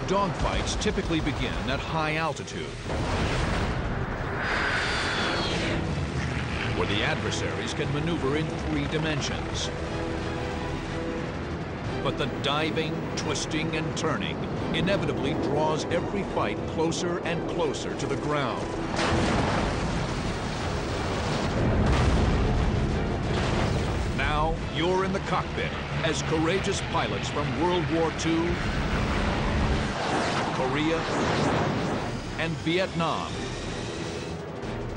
Dogfights typically begin at high altitude, where the adversaries can maneuver in 3 dimensions. But the diving, twisting, and turning inevitably draws every fight closer and closer to the ground. Now you're in the cockpit as courageous pilots from World War II, Korea, and Vietnam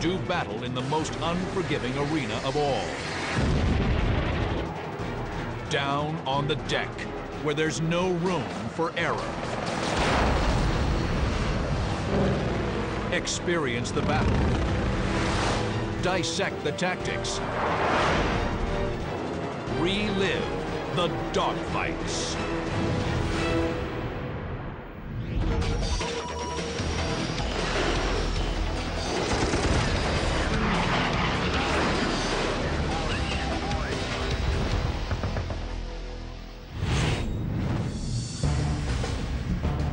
do battle in the most unforgiving arena of all. Down on the deck, where there's no room for error. Experience the battle. Dissect the tactics. Relive the dogfights.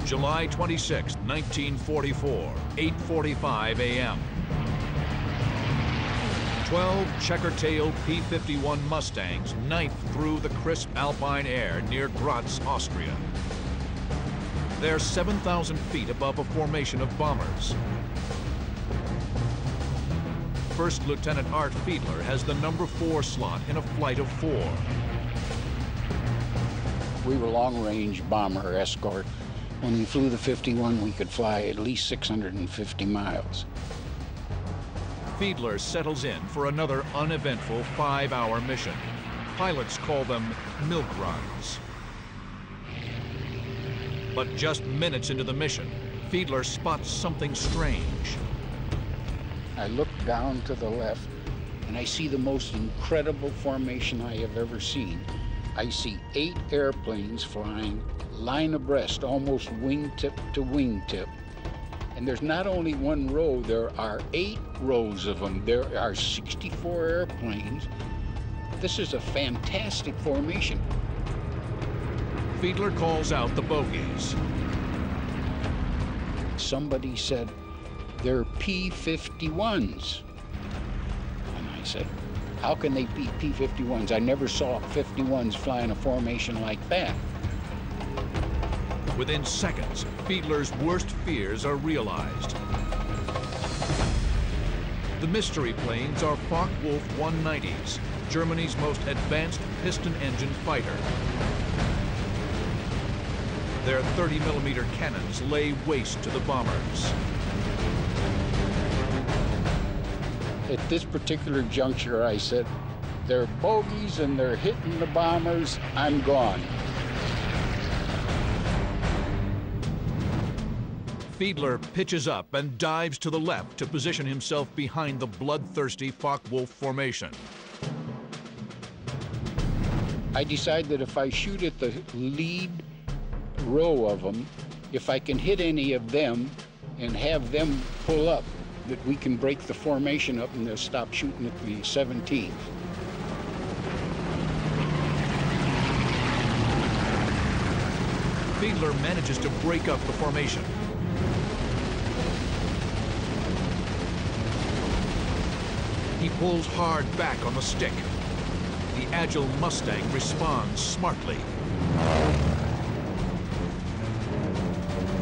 July 26, 1944, 8:45 a.m. 12 checker-tailed P-51 Mustangs knife through the crisp alpine air near Graz, Austria. They're 7,000 feet above a formation of bombers. First Lieutenant Art Fiedler has the number 4 slot in a flight of 4. We were long-range bomber escort. When we flew the 51, we could fly at least 650 miles. Fiedler settles in for another uneventful 5-hour mission. Pilots call them milk runs. But just minutes into the mission, Fiedler spots something strange. I look down to the left, and I see the most incredible formation I have ever seen. I see 8 airplanes flying line abreast, almost wingtip to wingtip. And there's not only one row, there are 8 rows of them. There are 64 airplanes. This is a fantastic formation. Fiedler calls out the bogies. Somebody said, they're P-51s. And I said, how can they be P-51s? I never saw 51s fly in a formation like that. Within seconds, Fiedler's worst fears are realized. The mystery planes are Focke-Wulf 190s, Germany's most advanced piston-engine fighter. Their 30mm cannons lay waste to the bombers. At this particular juncture, I said, they're bogies and they're hitting the bombers, I'm gone. Fiedler pitches up and dives to the left to position himself behind the bloodthirsty Focke-Wulf formation. I decide that if I shoot at the lead row of them, if I can hit any of them and have them pull up, that we can break the formation up and they'll stop shooting at the 17th. Fiedler manages to break up the formation. He pulls hard back on the stick. The agile Mustang responds smartly.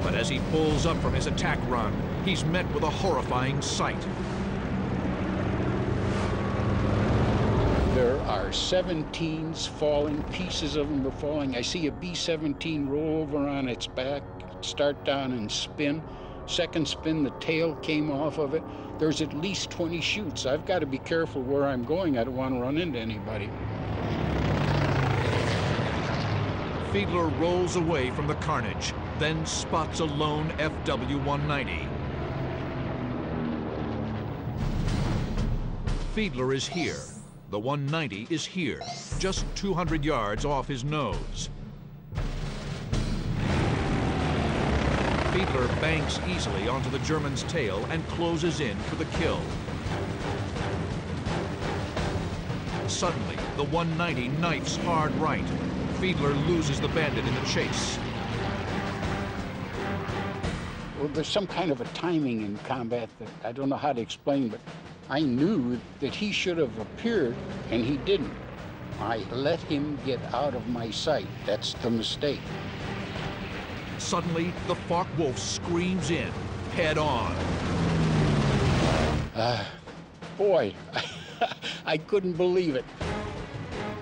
But as he pulls up from his attack run, he's met with a horrifying sight. There are 17s falling, pieces of them are falling. I see a B-17 roll over on its back, start down and spin. Second spin, the tail came off of it. There's at least 20 chutes. I've got to be careful where I'm going. I don't want to run into anybody. Fiedler rolls away from the carnage, then spots a lone FW-190. Fiedler is here. The 190 is here, just 200 yards off his nose. Fiedler banks easily onto the German's tail and closes in for the kill. Suddenly, the 190 knifes hard right. Fiedler loses the bandit in the chase. Well, there's some kind of a timing in combat that I don't know how to explain, but I knew that he should have appeared, and he didn't. I let him get out of my sight. That's the mistake. Suddenly, the Focke-Wulf screams in, head on. Boy, I couldn't believe it.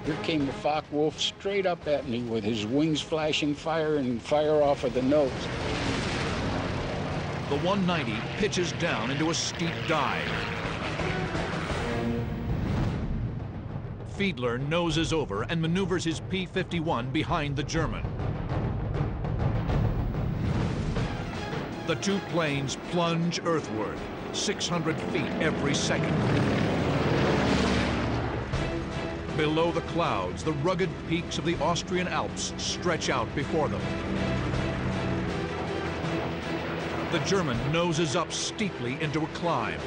Here came the Focke-Wulf straight up at me with his wings flashing fire and fire off of the nose. The 190 pitches down into a steep dive. Fiedler noses over and maneuvers his P-51 behind the German. The two planes plunge earthward, 600 feet every second. Below the clouds, the rugged peaks of the Austrian Alps stretch out before them. The German noses up steeply into a climb.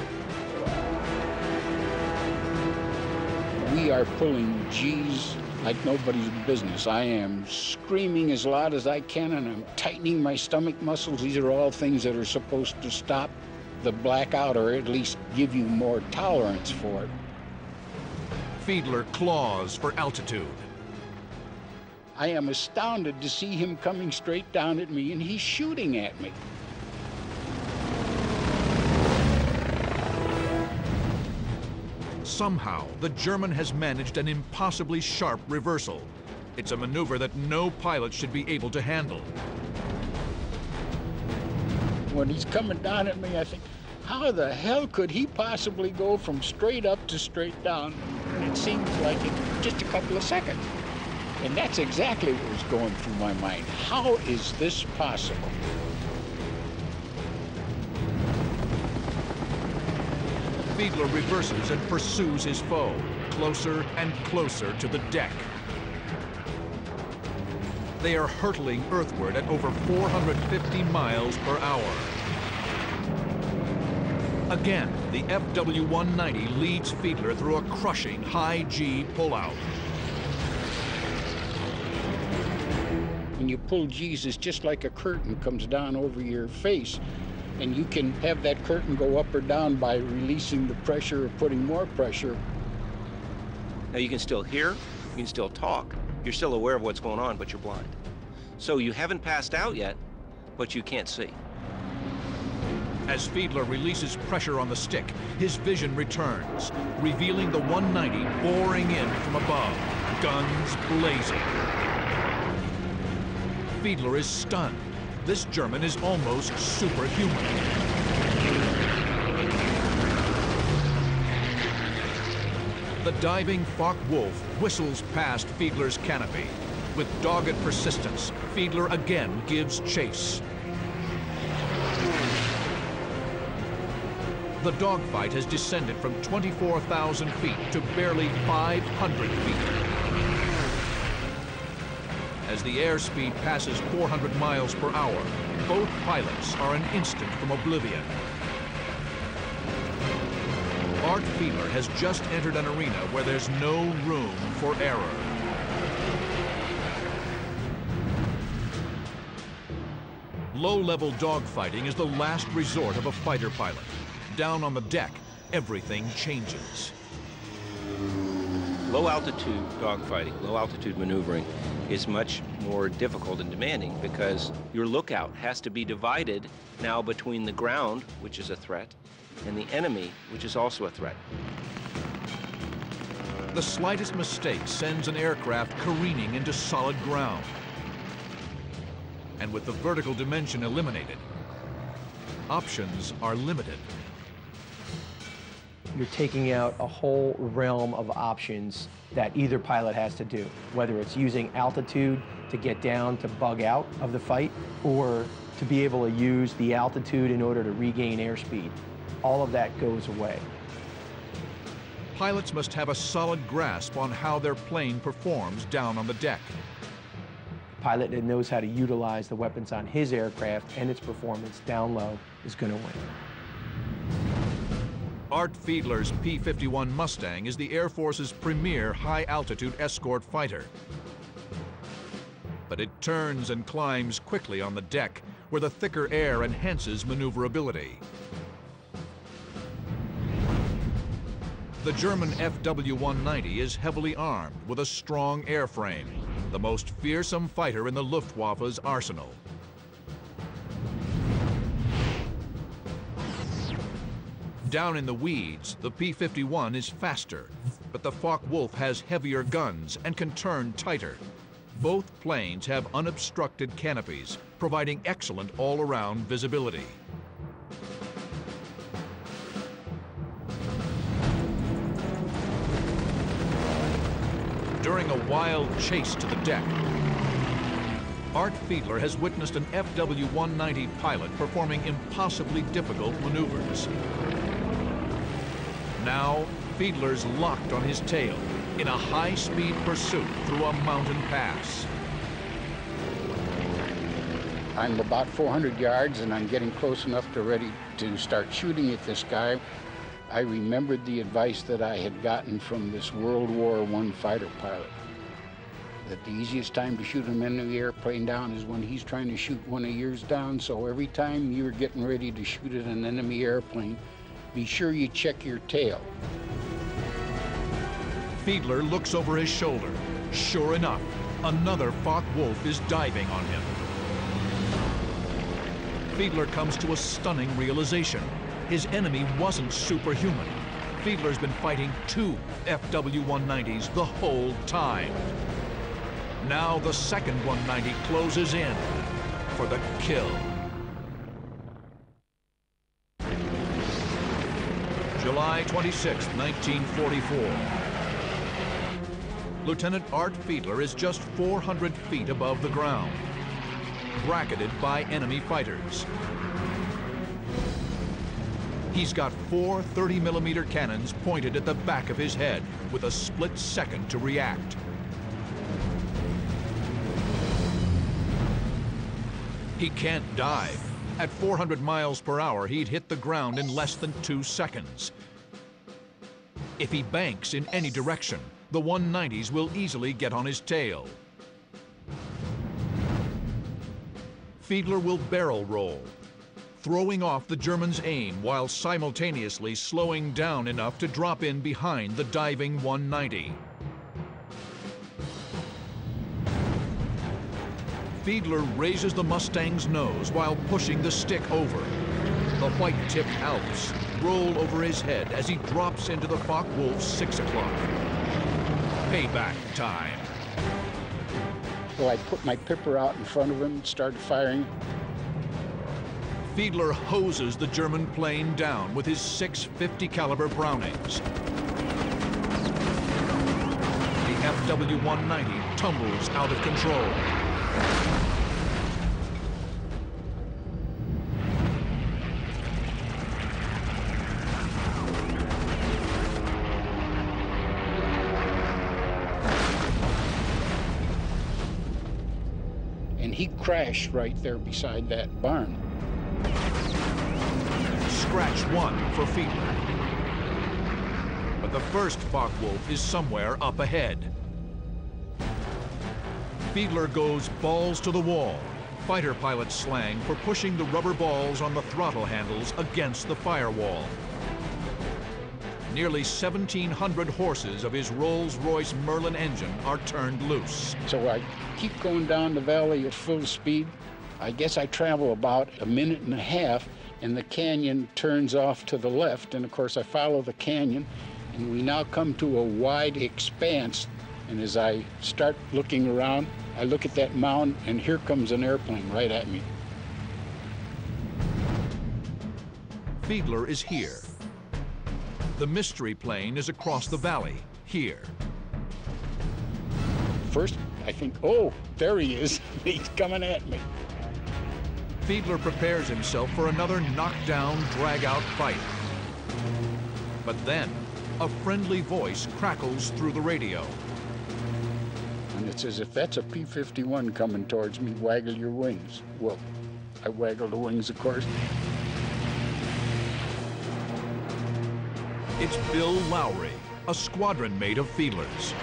We are pulling G's like nobody's business. I am screaming as loud as I can, and I'm tightening my stomach muscles. These are all things that are supposed to stop the blackout, or at least give you more tolerance for it. Fiedler claws for altitude. I am astounded to see him coming straight down at me, and he's shooting at me. Somehow, the German has managed an impossibly sharp reversal. It's a maneuver that no pilot should be able to handle. When he's coming down at me, I think, how the hell could he possibly go from straight up to straight down? It seems like in just a couple of seconds. And that's exactly what was going through my mind. How is this possible? Fiedler reverses and pursues his foe, closer and closer to the deck. They are hurtling earthward at over 450 miles per hour. Again, the FW-190 leads Fiedler through a crushing high-G pullout. When you pull G's, it's just like a curtain comes down over your face. And you can have that curtain go up or down by releasing the pressure or putting more pressure. Now you can still hear, you can still talk, you're still aware of what's going on, but you're blind. So you haven't passed out yet, but you can't see. As Fiedler releases pressure on the stick, his vision returns, revealing the 190 boring in from above, guns blazing. Fiedler is stunned. This German is almost superhuman. The diving Focke-Wulf whistles past Fiedler's canopy. With dogged persistence, Fiedler again gives chase. The dogfight has descended from 24,000 feet to barely 500 feet. As the airspeed passes 400 miles per hour, both pilots are an instant from oblivion. Art Fiedler has just entered an arena where there's no room for error. Low-level dogfighting is the last resort of a fighter pilot. Down on the deck, everything changes. Low-altitude dogfighting, low-altitude maneuvering is much more difficult and demanding because your lookout has to be divided now between the ground, which is a threat, and the enemy, which is also a threat. The slightest mistake sends an aircraft careening into solid ground. And with the vertical dimension eliminated, options are limited. You're taking out a whole realm of options that either pilot has to do, whether it's using altitude to get down to bug out of the fight, or to be able to use the altitude in order to regain airspeed. All of that goes away. Pilots must have a solid grasp on how their plane performs down on the deck. A pilot that knows how to utilize the weapons on his aircraft and its performance down low is going to win. Art Fiedler's P-51 Mustang is the Air Force's premier high-altitude escort fighter. But it turns and climbs quickly on the deck, where where the thicker air enhances maneuverability. The German FW-190 is heavily armed with a strong airframe, the most fearsome fighter in the Luftwaffe's arsenal. Down in the weeds, the P-51 is faster, but the Focke-Wulf has heavier guns and can turn tighter. Both planes have unobstructed canopies, providing excellent all-around visibility. During a wild chase to the deck, Art Fiedler has witnessed an FW-190 pilot performing impossibly difficult maneuvers. Now, Fiedler's locked on his tail in a high-speed pursuit through a mountain pass. I'm about 400 yards and I'm getting close enough to ready to start shooting at this guy. I remembered the advice that I had gotten from this World War I fighter pilot, that the easiest time to shoot an enemy airplane down is when he's trying to shoot one of yours down. So every time you're getting ready to shoot at an enemy airplane, be sure you check your tail. Fiedler looks over his shoulder. Sure enough, another Focke-Wulf is diving on him. Fiedler comes to a stunning realization. His enemy wasn't superhuman. Fiedler's been fighting two FW-190s the whole time. Now the second 190 closes in for the kill. July 26, 1944. Lieutenant Art Fiedler is just 400 feet above the ground, bracketed by enemy fighters. He's got four 30mm cannons pointed at the back of his head with a split second to react. He can't dive. At 400 miles per hour, he'd hit the ground in less than 2 seconds. If he banks in any direction, the 190s will easily get on his tail. Fiedler will barrel roll, throwing off the German's aim while simultaneously slowing down enough to drop in behind the diving 190. Fiedler raises the Mustang's nose while pushing the stick over. The white-tipped Alps roll over his head as he drops into the Focke-Wulf's 6 o'clock. Payback time. So I put my pipper out in front of him and started firing. Fiedler hoses the German plane down with his 6.50 caliber Brownings. The FW-190 tumbles out of control. And he crashed right there beside that barn. Scratch one for Fiedler. But the first Focke-Wulf is somewhere up ahead. Fiedler goes balls to the wall, fighter pilot slang for pushing the rubber balls on the throttle handles against the firewall. Nearly 1,700 horses of his Rolls-Royce Merlin engine are turned loose. So I keep going down the valley at full speed. I guess I travel about a minute and a half, and the canyon turns off to the left, and of course I follow the canyon, and we now come to a wide expanse. And as I start looking around, I look at that mound, and here comes an airplane right at me. Fiedler is here. The mystery plane is across the valley, here. First, I think, oh, there he is. He's coming at me. Fiedler prepares himself for another knockdown, drag-out fight. But then, a friendly voice crackles through the radio. And it says, if that's a P-51 coming towards me, waggle your wings. Well, I waggle the wings, of course. It's Bill Lowry, a squadron mate of Fiedler's.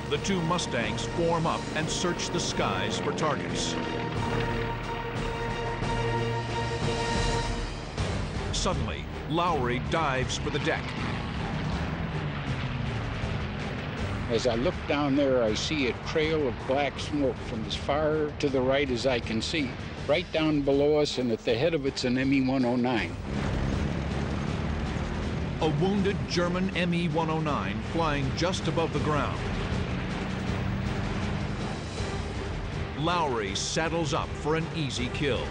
The two Mustangs form up and search the skies for targets. Suddenly, Lowry dives for the deck. As I look down there, I see a trail of black smoke from as far to the right as I can see. Right down below us, and at the head of it's an Me-109. A wounded German Me-109 flying just above the ground. Lowry saddles up for an easy kill.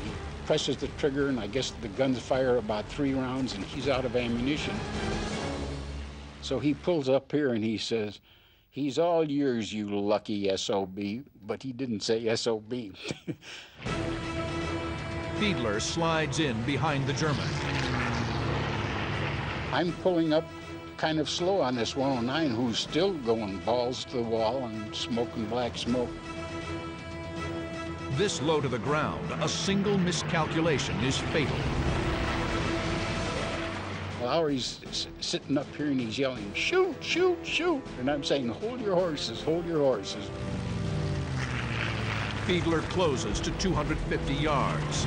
He presses the trigger, and I guess the guns fire about 3 rounds, and he's out of ammunition. So he pulls up here and he says, "He's all yours, you lucky SOB," but he didn't say SOB. Fiedler slides in behind the German. I'm pulling up kind of slow on this 109, who's still going balls to the wall and smoking black smoke. This low to the ground, a single miscalculation is fatal. Lowry's sitting up here and he's yelling, "Shoot, shoot, shoot!" And I'm saying, "Hold your horses, hold your horses." Fiedler closes to 250 yards.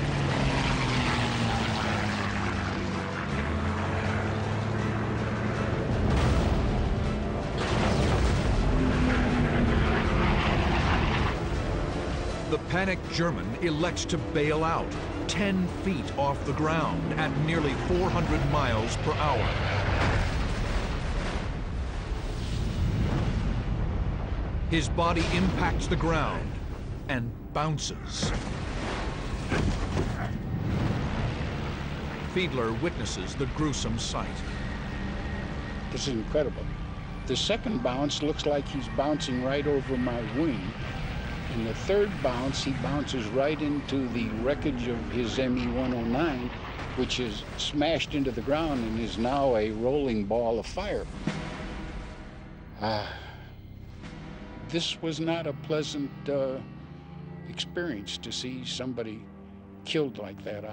The panicked German elects to bail out, 10 feet off the ground at nearly 400 miles per hour. His body impacts the ground and bounces. Fiedler witnesses the gruesome sight. This is incredible. The second bounce looks like he's bouncing right over my wing. In the third bounce, he bounces right into the wreckage of his Me-109, which is smashed into the ground and is now a rolling ball of fire. This was not a pleasant experience to see somebody killed like that.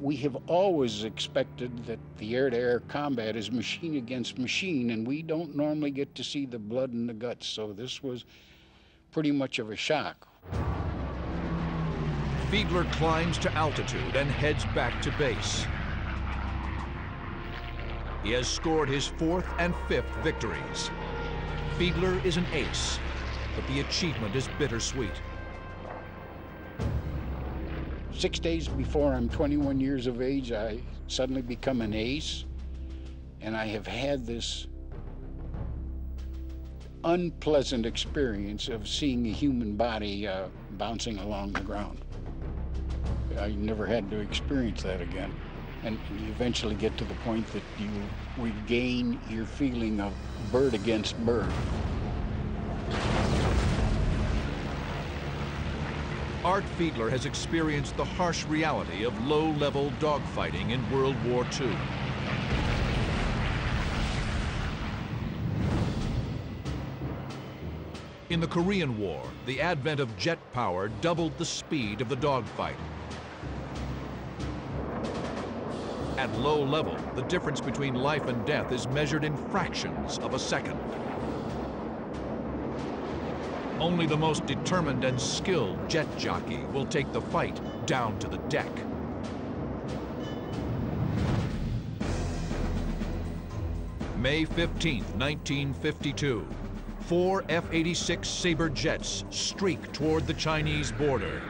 We have always expected that the air-to-air combat is machine against machine, and we don't normally get to see the blood and the guts, so this was pretty much of a shock. Fiedler climbs to altitude and heads back to base. He has scored his 4th and 5th victories. Fiedler is an ace, but the achievement is bittersweet. 6 days before I'm 21 years of age, I suddenly become an ace, and I have had this unpleasant experience of seeing a human body bouncing along the ground. I never had to experience that again. And you eventually get to the point that you regain your feeling of bird against bird. Art Fiedler has experienced the harsh reality of low-level dogfighting in World War II. In the Korean War, the advent of jet power doubled the speed of the dogfight. At low level, the difference between life and death is measured in fractions of a second. Only the most determined and skilled jet jockey will take the fight down to the deck. May 15th, 1952. 4 F-86 Sabre jets streak toward the Chinese border.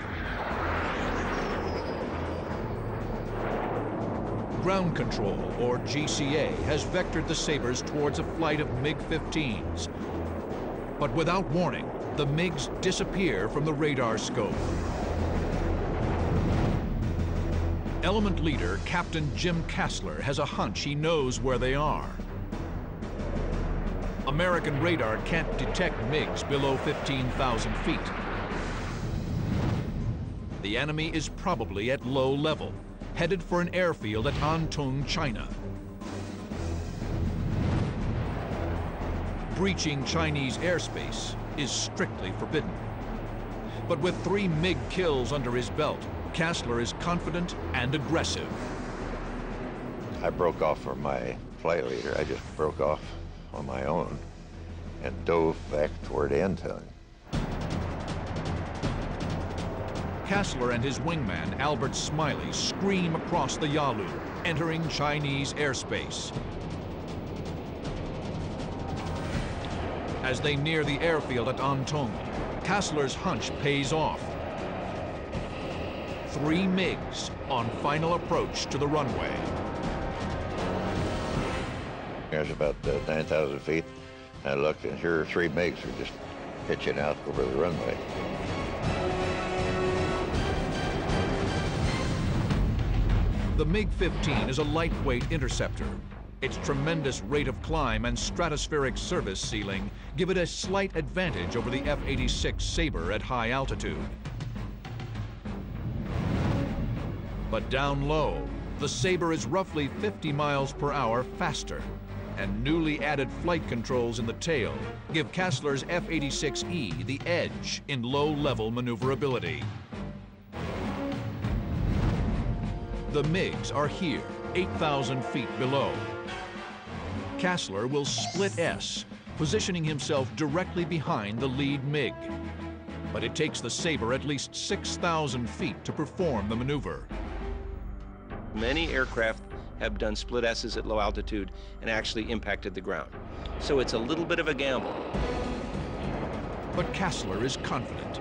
Ground Control, or GCA, has vectored the Sabres towards a flight of MiG-15s. But without warning, the MiGs disappear from the radar scope. Element leader Captain Jim Kassler has a hunch he knows where they are. American radar can't detect MiGs below 15,000 feet. The enemy is probably at low level, headed for an airfield at Antung, China. Breaching Chinese airspace is strictly forbidden. But with 3 MiG kills under his belt, Kassler is confident and aggressive. I broke off from my flight leader. I just broke off on my own and dove back toward Anton. Kassler and his wingman, Albert Smiley, scream across the Yalu, entering Chinese airspace. As they near the airfield at Antong, Kassler's hunch pays off. 3 MiGs on final approach to the runway. There's about 9,000 feet. I looked, and here 3 MiGs are just pitching out over the runway. The MiG-15 is a lightweight interceptor. Its tremendous rate of climb and stratospheric service ceiling give it a slight advantage over the F-86 Sabre at high altitude. But down low, the Sabre is roughly 50 miles per hour faster, and newly added flight controls in the tail give Kassler's F-86E the edge in low-level maneuverability. The MiGs are here, 8,000 feet below. Kassler will split S, positioning himself directly behind the lead MiG. But it takes the Sabre at least 6,000 feet to perform the maneuver. Many aircraft have done split S's at low altitude and actually impacted the ground. So it's a little bit of a gamble. But Kassler is confident.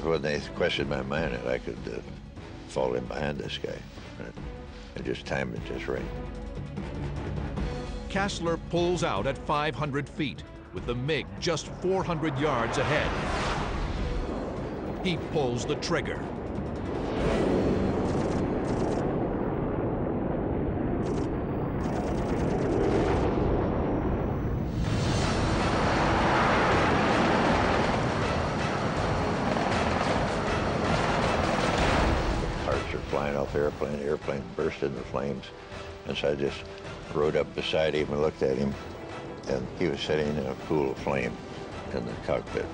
When they questioned my mind that I could fall in behind this guy, I just timed it just right. Kassler pulls out at 500 feet, with the MiG just 400 yards ahead. He pulls the trigger. Parts are flying off the airplane burst into flames, and so I just rode up beside him and looked at him, and he was sitting in a pool of flame in the cockpit.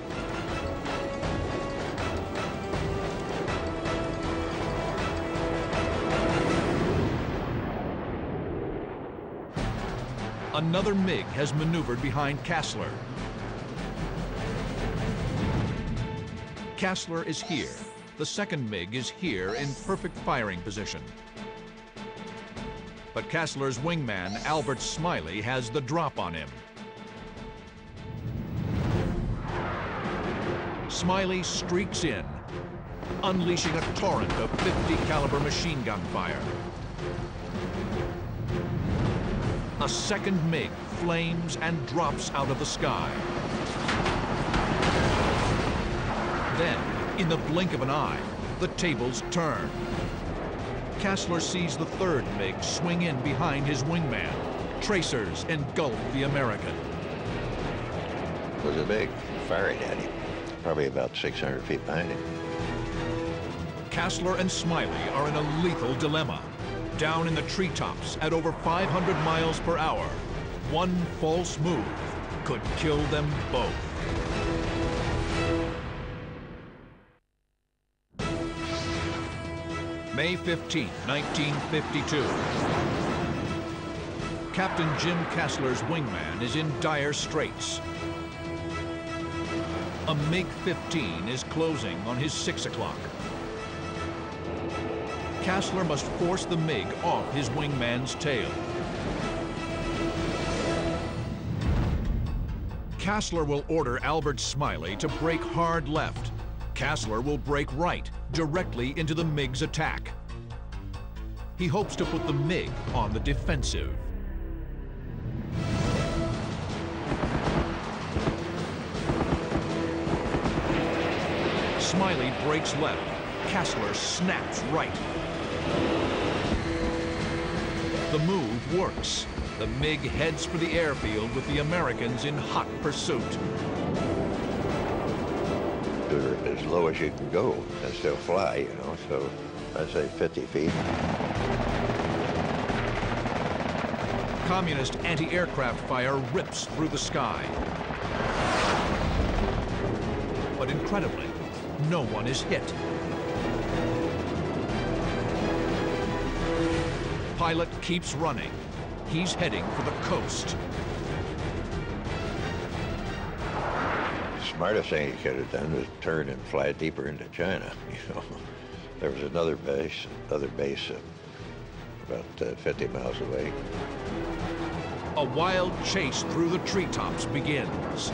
Another MiG has maneuvered behind Kassler. Kassler is here. The second MiG is here in perfect firing position. But Kassler's wingman, Albert Smiley, has the drop on him. Smiley streaks in, unleashing a torrent of 50 caliber machine gun fire. A second MiG flames and drops out of the sky. Then, in the blink of an eye, the tables turn. Kassler sees the third MiG swing in behind his wingman. Tracers engulf the American. It was a MiG firing at him, probably about 600 feet behind him. Kassler and Smiley are in a lethal dilemma. Down in the treetops at over 500 miles per hour, one false move could kill them both. May 15, 1952. Captain Jim Kassler's wingman is in dire straits. A MiG-15 is closing on his 6 o'clock. Kassler must force the MiG off his wingman's tail. Kassler will order Albert Smiley to brake hard left. Kassler will brake right, directly into the MiG's attack. He hopes to put the MiG on the defensive. Smiley brakes left. Kassler snaps right. The move works. The MiG heads for the airfield with the Americans in hot pursuit. They're as low as you can go and still fly, you know, so I'd say 50 feet. Communist anti-aircraft fire rips through the sky. But incredibly, no one is hit. pilot keeps running. He's heading for the coast. The smartest thing he could have done was turn and fly deeper into China. You know, there was another base about 50 miles away. A wild chase through the treetops begins.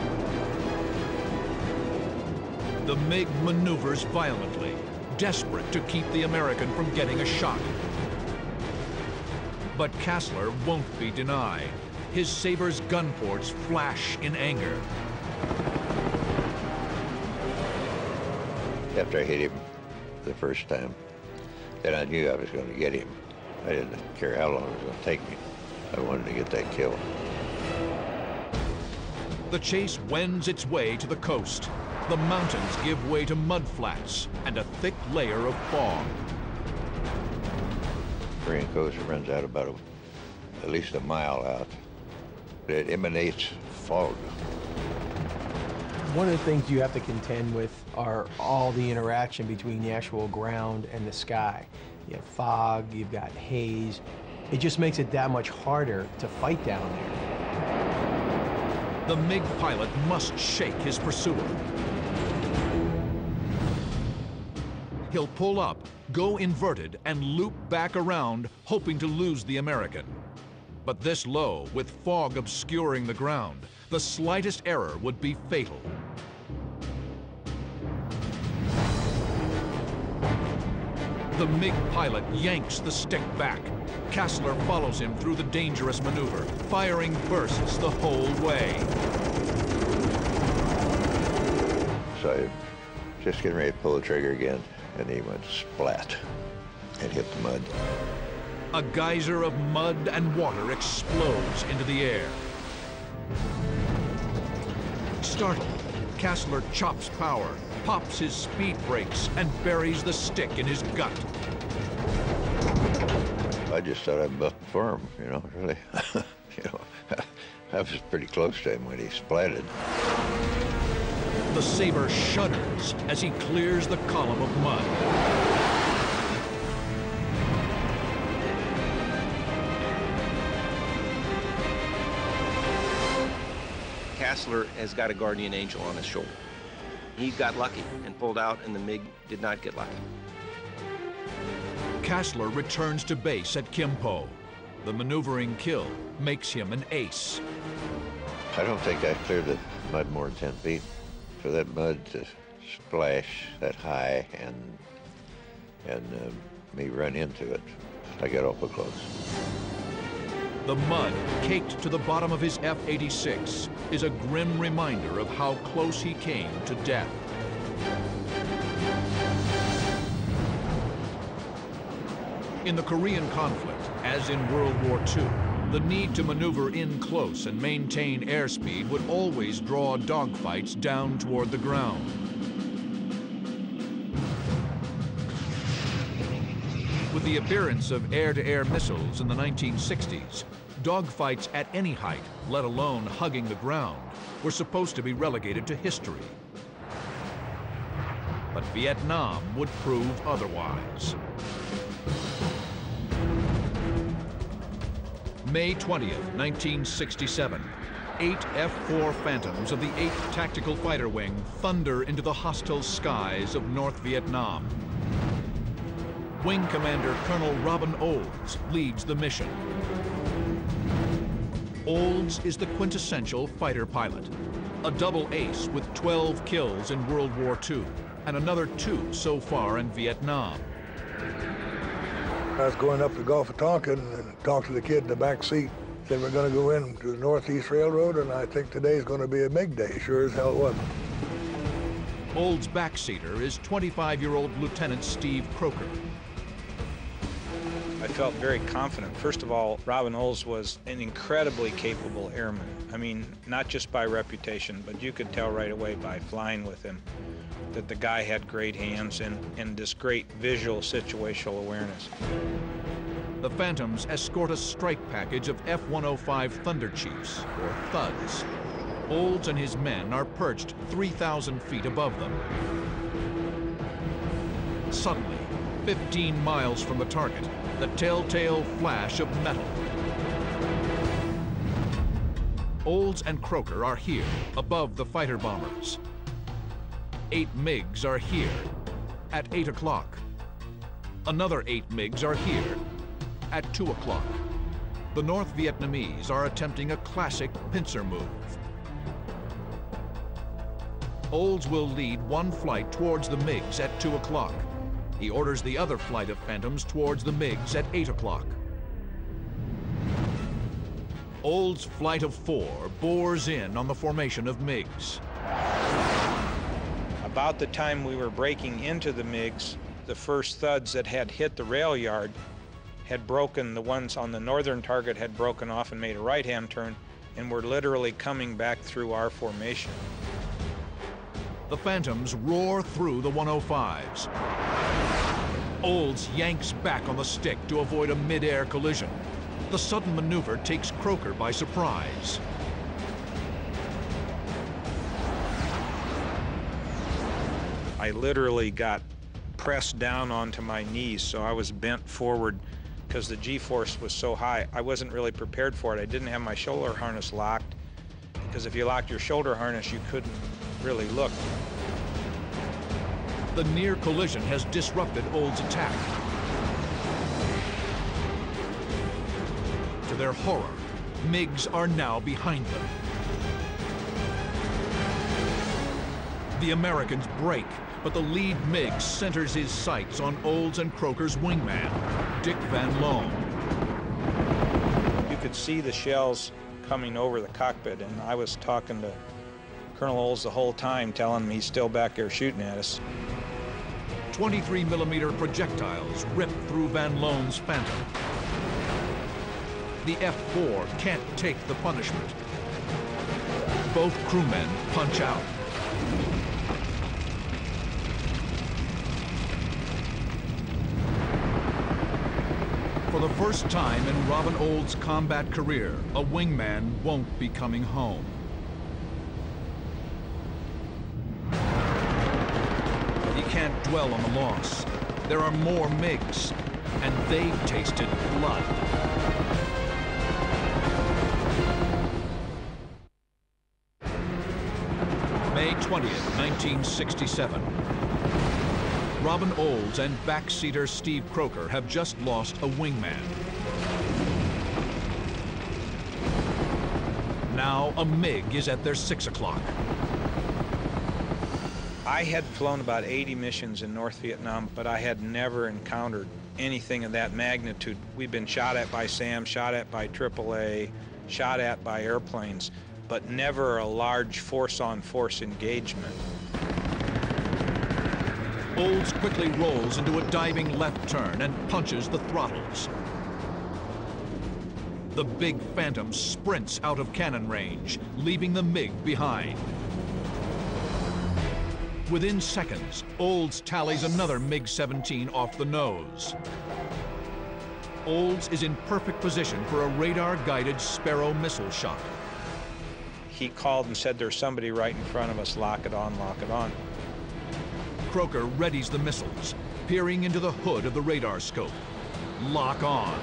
The MiG maneuvers violently, desperate to keep the American from getting a shot. But Kassler won't be denied. His Saber's gun ports flash in anger. After I hit him the first time, then I knew I was going to get him. I didn't care how long it was going to take me. I wanted to get that kill. The chase wends its way to the coast. The mountains give way to mudflats and a thick layer of fog. Korean coast runs out about at least a mile out. It emanates fog. One of the things you have to contend with are all the interaction between the actual ground and the sky. You have fog, you've got haze. It just makes it that much harder to fight down there. The MiG pilot must shake his pursuer. He'll pull up, go inverted, and loop back around, hoping to lose the American. But this low, with fog obscuring the ground, the slightest error would be fatal. The MiG pilot yanks the stick back. Kassler follows him through the dangerous maneuver, firing bursts the whole way. So I just getting ready to pull the trigger again, and he went splat and hit the mud. A geyser of mud and water explodes into the air. Startled, Kassler chops power, pops his speed brakes, and buries the stick in his gut. I just thought I'd buck for him, you know, really. You know, I was pretty close to him when he splatted. The Saber shudders as he clears the column of mud. Kassler has got a guardian angel on his shoulder. He got lucky and pulled out, and the MiG did not get lucky. Kassler returns to base at Kimpo. The maneuvering kill makes him an ace. I don't think I cleared the mud more than 10 feet. For that mud to splash that high and me run into it, I got awful close. The mud, caked to the bottom of his F-86, is a grim reminder of how close he came to death. In the Korean conflict, as in World War II, the need to maneuver in close and maintain airspeed would always draw dogfights down toward the ground. With the appearance of air-to-air missiles in the 1960s, dogfights at any height, let alone hugging the ground, were supposed to be relegated to history. But Vietnam would prove otherwise. May 20th, 1967. 8 F-4 Phantoms of the 8th Tactical Fighter Wing thunder into the hostile skies of North Vietnam. Wing Commander Colonel Robin Olds leads the mission. Olds is the quintessential fighter pilot, a double ace with 12 kills in World War II, and another 2 so far in Vietnam. I was going up the Gulf of Tonkin and talked to the kid in the back seat. Said we're going to go in to the Northeast Railroad, and I think today's going to be a MiG day. Sure as hell it wasn't. Olds' backseater is 25-year-old Lieutenant Steve Croker. I felt very confident. First of all, Robin Olds was an incredibly capable airman. I mean, not just by reputation, but you could tell right away by flying with him that the guy had great hands and this great visual situational awareness. The Phantoms escort a strike package of F-105 Thunder Chiefs, or Thuds. Olds and his men are perched 3,000 feet above them. Suddenly, 15 miles from the target, the telltale flash of metal. Olds and Croker are here, above the fighter bombers. 8 MiGs are here, at 8 o'clock. Another 8 MiGs are here, at 2 o'clock. The North Vietnamese are attempting a classic pincer move. Olds will lead one flight towards the MiGs at 2 o'clock. He orders the other flight of Phantoms towards the MiGs at 8 o'clock. Olds' flight of 4 bores in on the formation of MiGs. About the time we were breaking into the MiGs, the first thuds that had hit the rail yard had broken. The ones on the northern target had broken off and made a right-hand turn and were literally coming back through our formation. The Phantoms roar through the 105s. Olds yanks back on the stick to avoid a mid-air collision. The sudden maneuver takes Croker by surprise. I literally got pressed down onto my knees, so I was bent forward because the G-force was so high. I wasn't really prepared for it. I didn't have my shoulder harness locked, because if you locked your shoulder harness, you couldn't really look. The near collision has disrupted Olds' attack. To their horror, MiGs are now behind them. The Americans break, but the lead MiG centers his sights on Olds and Croker's wingman, Dick Van Loan. You could see the shells coming over the cockpit, and I was talking to Colonel Olds the whole time, telling him he's still back there shooting at us. 23mm projectiles rip through Van Loan's Phantom. The F-4 can't take the punishment. Both crewmen punch out. For the first time in Robin Olds' combat career, a wingman won't be coming home. He can't dwell on the loss. There are more MiGs, and they've tasted blood. May 20th, 1967. Robin Olds and backseater Steve Croker have just lost a wingman. Now a MiG is at their 6 o'clock. I had flown about 80 missions in North Vietnam, but I had never encountered anything of that magnitude. We've been shot at by SAM, shot at by AAA, shot at by airplanes, but never a large force-on-force engagement. Olds quickly rolls into a diving left turn and punches the throttles. The big Phantom sprints out of cannon range, leaving the MiG behind. Within seconds, Olds tallies another MiG-17 off the nose. Olds is in perfect position for a radar-guided Sparrow missile shot. He called and said, "There's somebody right in front of us, lock it on, lock it on." Croker readies the missiles, peering into the hood of the radar scope. Lock on.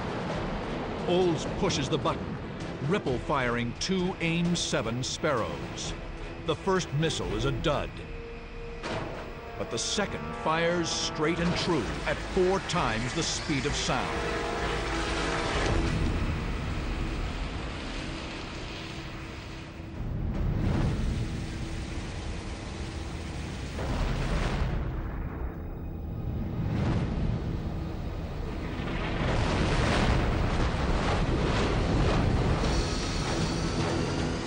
Olds pushes the button, ripple firing 2 AIM-7 Sparrows. The first missile is a dud. But the second fires straight and true at 4 times the speed of sound.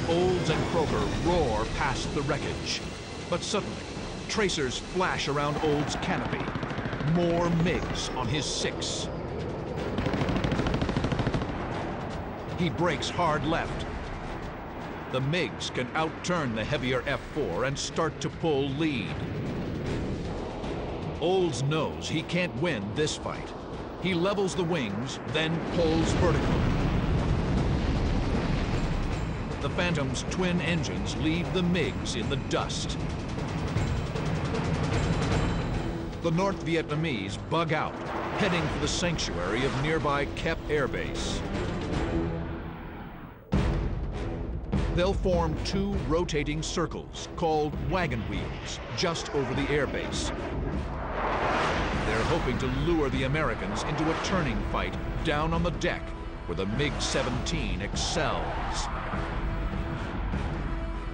Olds and Croker roar past the wreckage, but suddenly, tracers flash around Olds' canopy. More MiGs on his 6. He brakes hard left. The MiGs can outturn the heavier F-4 and start to pull lead. Olds knows he can't win this fight. He levels the wings, then pulls vertically. The Phantom's twin engines leave the MiGs in the dust. the North Vietnamese bug out, heading for the sanctuary of nearby Kep Air Base. They'll form two rotating circles called wagon wheels just over the airbase. They're hoping to lure the Americans into a turning fight down on the deck where the MiG-17 excels.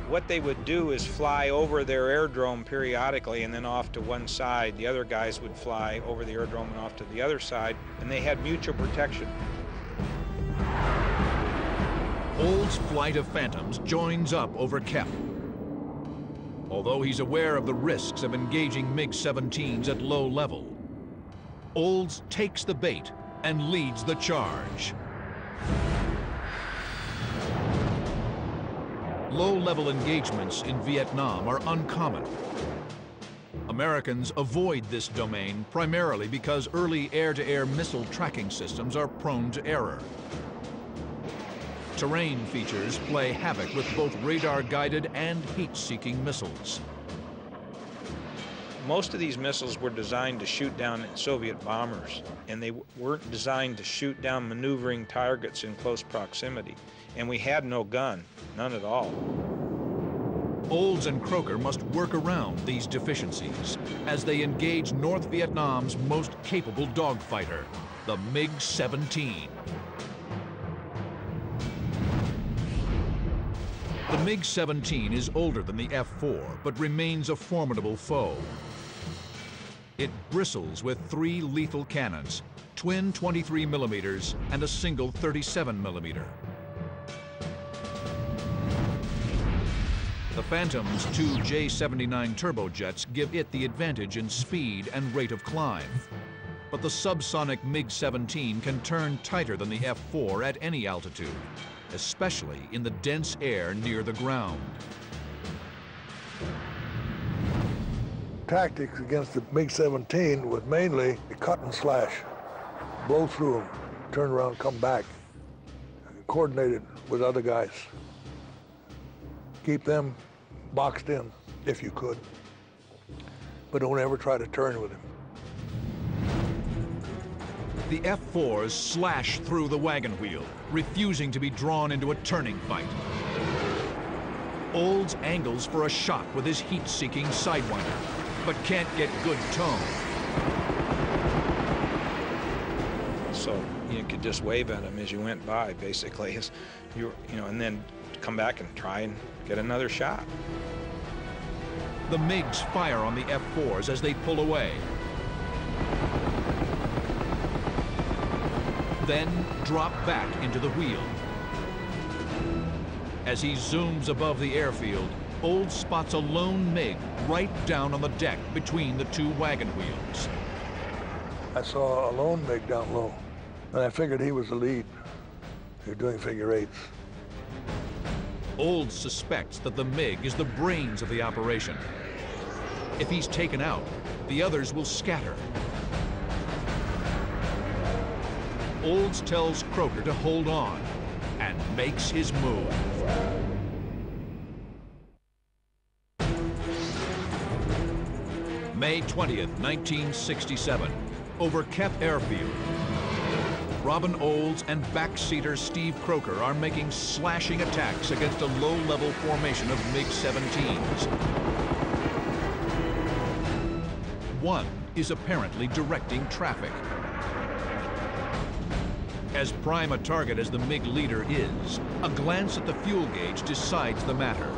What they would do is fly over their airdrome periodically and then off to one side. The other guys would fly over the airdrome and off to the other side, and they had mutual protection. Old's flight of Phantoms joins up over Kep. Although he's aware of the risks of engaging MiG-17s at low level, Olds takes the bait and leads the charge. Low-level engagements in Vietnam are uncommon. Americans avoid this domain primarily because early air-to-air missile tracking systems are prone to error. Terrain features play havoc with both radar-guided and heat-seeking missiles. Most of these missiles were designed to shoot down Soviet bombers, and they weren't designed to shoot down maneuvering targets in close proximity. And we had no gun, none at all. Olds and Croker must work around these deficiencies as they engage North Vietnam's most capable dogfighter, the MiG-17. The MiG-17 is older than the F-4, but remains a formidable foe. It bristles with 3 lethal cannons, twin 23mm and a single 37mm. The Phantom's 2 J-79 turbojets give it the advantage in speed and rate of climb. But the subsonic MiG-17 can turn tighter than the F-4 at any altitude, especially in the dense air near the ground. Tactics against the MiG-17 was mainly cut and slash, blow through them, turn around, come back, coordinated with other guys. Keep them boxed in, if you could, but don't ever try to turn with him. The F-4s slash through the wagon wheel, refusing to be drawn into a turning fight. Olds angles for a shot with his heat-seeking Sidewinder, but can't get good tone. So you could just wave at him as you went by, basically, and then come back and try and get another shot. The MiGs fire on the F-4s as they pull away. Then drop back into the wheel. As he zooms above the airfield, Olds spots a lone MiG right down on the deck between the 2 wagon wheels. I saw a lone MiG down low, and I figured he was the lead. They were doing figure eights. Olds suspects that the MiG is the brains of the operation. If he's taken out, the others will scatter. Olds tells Croker to hold on and makes his move. May 20th, 1967, over Kep Airfield. Robin Olds and backseater Steve Croker are making slashing attacks against a low-level formation of MiG-17s. One is apparently directing traffic. As prime a target as the MiG leader is, a glance at the fuel gauge decides the matter.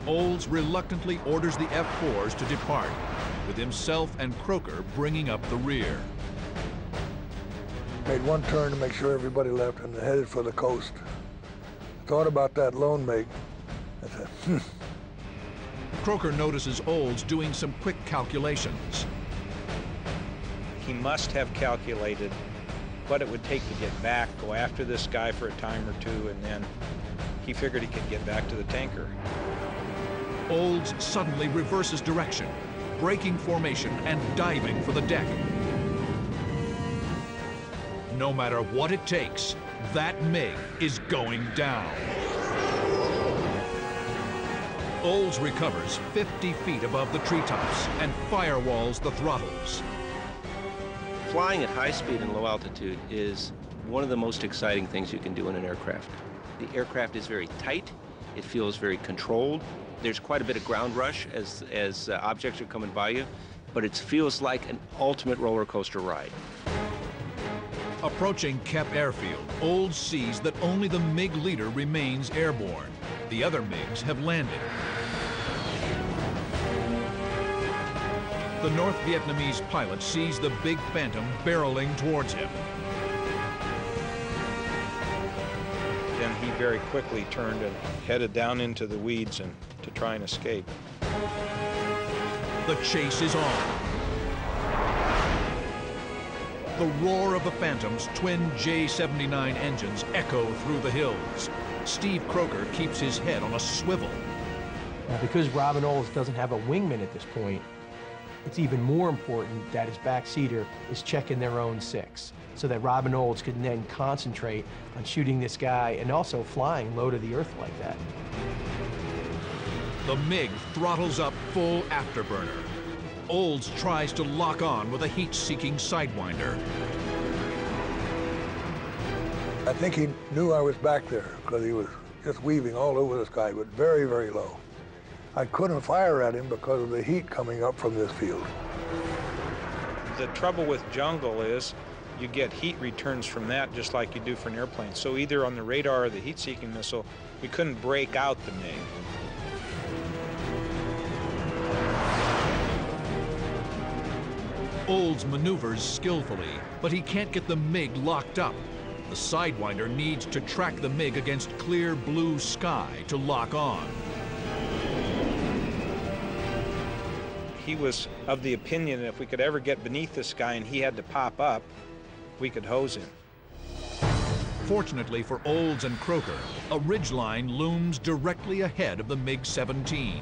Olds reluctantly orders the F-4s to depart, with himself and Croker bringing up the rear. Made one turn to make sure everybody left and headed for the coast. Thought about that lone MiG. I said, Croker notices Olds doing some quick calculations. He must have calculated what it would take to get back, go after this guy for a time or two, and then he figured he could get back to the tanker. Olds suddenly reverses direction, breaking formation and diving for the deck. No matter what it takes, that MiG is going down. Olds recovers 50 feet above the treetops and firewalls the throttles. Flying at high speed and low altitude is one of the most exciting things you can do in an aircraft. The aircraft is very tight. It feels very controlled. There's quite a bit of ground rush as objects are coming by you, but it feels like an ultimate roller coaster ride. Approaching Kep Airfield, Olds sees that only the MiG leader remains airborne. The other MiGs have landed. The North Vietnamese pilot sees the big Phantom barreling towards him. Then he very quickly turned and headed down into the weeds and to try and escape. The chase is on. The roar of the Phantom's twin J-79 engines echo through the hills. Steve Croker keeps his head on a swivel. Now, because Robin Olds doesn't have a wingman at this point, it's even more important that his backseater is checking their own six, so that Robin Olds can then concentrate on shooting this guy and also flying low to the earth like that. The MiG throttles up full afterburner. Olds tries to lock on with a heat-seeking sidewinder. I think he knew I was back there because he was just weaving all over the sky, but very, very low. I couldn't fire at him because of the heat coming up from this field. The trouble with jungle is you get heat returns from that just like you do for an airplane. So either on the radar or the heat-seeking missile, we couldn't break out the MiG. Olds maneuvers skillfully, but he can't get the MiG locked up. The sidewinder needs to track the MiG against clear blue sky to lock on. He was of the opinion that if we could ever get beneath this guy and he had to pop up, we could hose him. Fortunately for Olds and Croker, a ridgeline looms directly ahead of the MiG-17.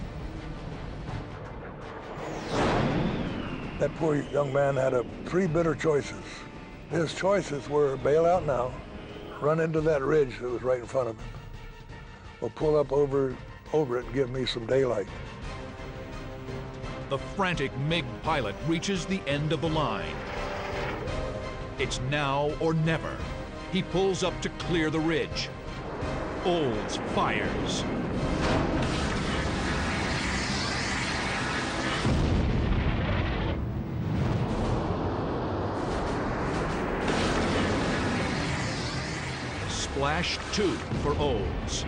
That poor young man had three bitter choices. His choices were bail out now, run into that ridge that was right in front of him, or pull up over it and give me some daylight. The frantic MiG pilot reaches the end of the line. It's now or never. He pulls up to clear the ridge. Olds fires. Splash 2 for Olds.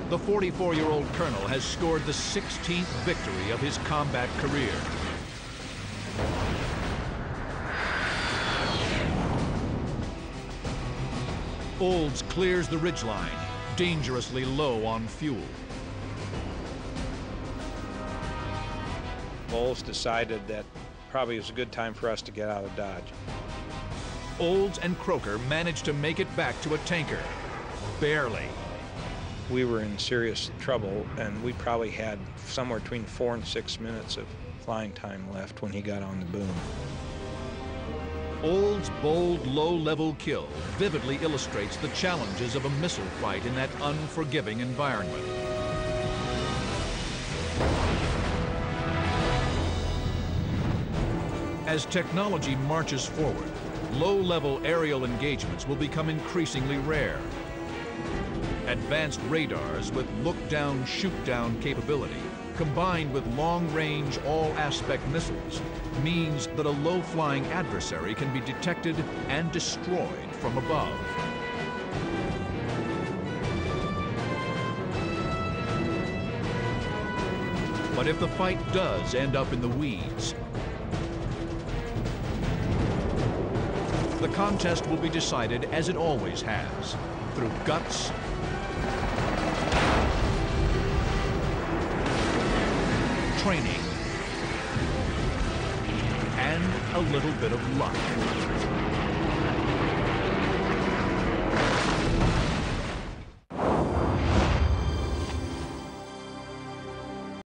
The 44-year-old colonel has scored the 16th victory of his combat career. Olds clears the ridgeline, dangerously low on fuel. Olds decided that probably was a good time for us to get out of Dodge. Olds and Croker managed to make it back to a tanker. Barely. We were in serious trouble, and we probably had somewhere between 4 and 6 minutes of flying time left when he got on the boom. Olds' bold, low-level kill vividly illustrates the challenges of a missile fight in that unforgiving environment. As technology marches forward, low-level aerial engagements will become increasingly rare. Advanced radars with look-down, shoot-down capability, combined with long-range, all-aspect missiles, means that a low-flying adversary can be detected and destroyed from above. But if the fight does end up in the weeds, the contest will be decided as it always has, through guts, training, and a little bit of luck.